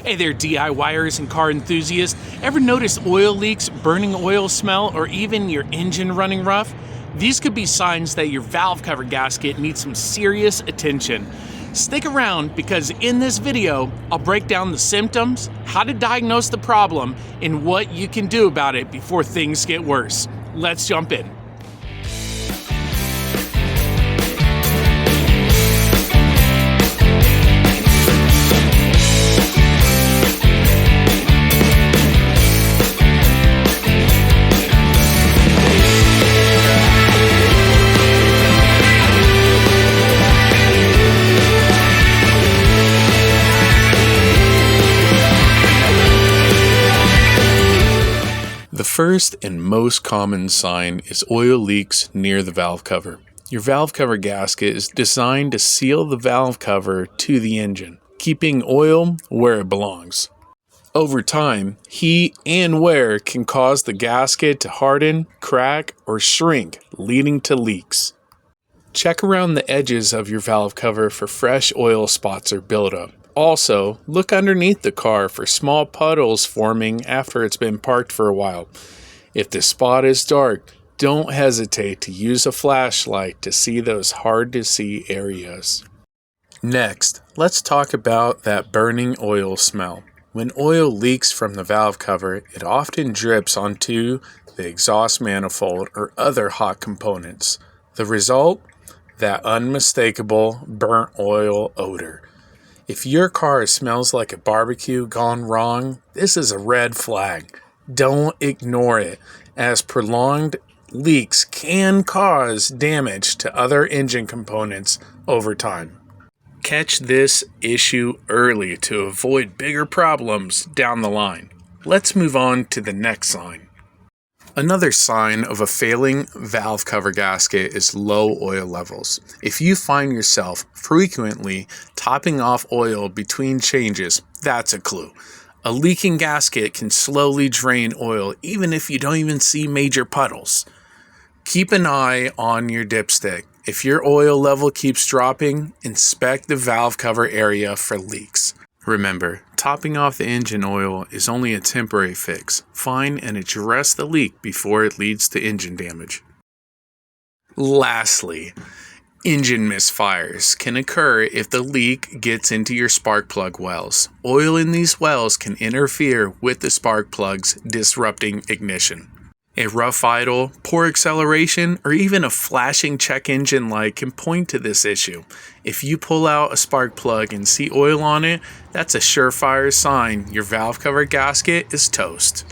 Hey there, DIYers and car enthusiasts. Ever notice oil leaks, burning oil smell, or even your engine running rough? These could be signs that your valve cover gasket needs some serious attention. Stick around because in this video, I'll break down the symptoms, how to diagnose the problem, and what you can do about it before things get worse. Let's jump in. The first and most common sign is oil leaks near the valve cover. Your valve cover gasket is designed to seal the valve cover to the engine, keeping oil where it belongs. Over time, heat and wear can cause the gasket to harden, crack, or shrink, leading to leaks. Check around the edges of your valve cover for fresh oil spots or buildup. Also, look underneath the car for small puddles forming after it's been parked for a while. If the spot is dark, don't hesitate to use a flashlight to see those hard-to-see areas. Next, let's talk about that burning oil smell. When oil leaks from the valve cover, it often drips onto the exhaust manifold or other hot components. The result? That unmistakable burnt oil odor. If your car smells like a barbecue gone wrong, this is a red flag. Don't ignore it, as prolonged leaks can cause damage to other engine components over time. Catch this issue early to avoid bigger problems down the line. Let's move on to the next sign. Another sign of a failing valve cover gasket is low oil levels. If you find yourself frequently topping off oil between changes, that's a clue. A leaking gasket can slowly drain oil even if you don't even see major puddles. Keep an eye on your dipstick. If your oil level keeps dropping, inspect the valve cover area for leaks. Remember, topping off the engine oil is only a temporary fix. Find and address the leak before it leads to engine damage. Lastly, engine misfires can occur if the leak gets into your spark plug wells. Oil in these wells can interfere with the spark plugs, disrupting ignition. A rough idle, poor acceleration, or even a flashing check engine light can point to this issue. If you pull out a spark plug and see oil on it, that's a surefire sign your valve cover gasket is toast.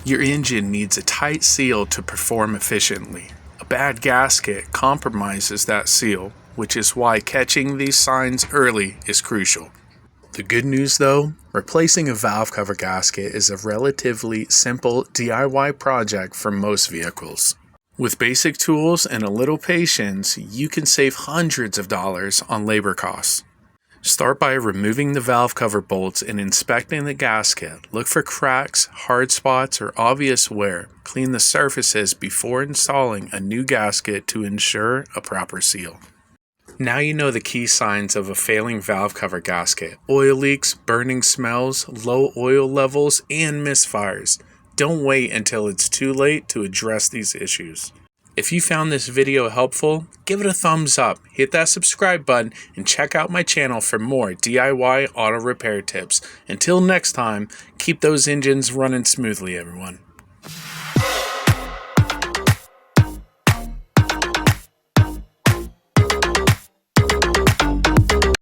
Your engine needs a tight seal to perform efficiently. A bad gasket compromises that seal, which is why catching these signs early is crucial. The good news though, replacing a valve cover gasket is a relatively simple DIY project for most vehicles. With basic tools and a little patience, you can save hundreds of dollars on labor costs. Start by removing the valve cover bolts and inspecting the gasket. Look for cracks, hard spots, or obvious wear. Clean the surfaces before installing a new gasket to ensure a proper seal. Now you know the key signs of a failing valve cover gasket: oil leaks, burning smells, low oil levels, and misfires. Don't wait until it's too late to address these issues. If you found this video helpful, give it a thumbs up, hit that subscribe button, and check out my channel for more DIY auto repair tips. Until next time, keep those engines running smoothly, everyone.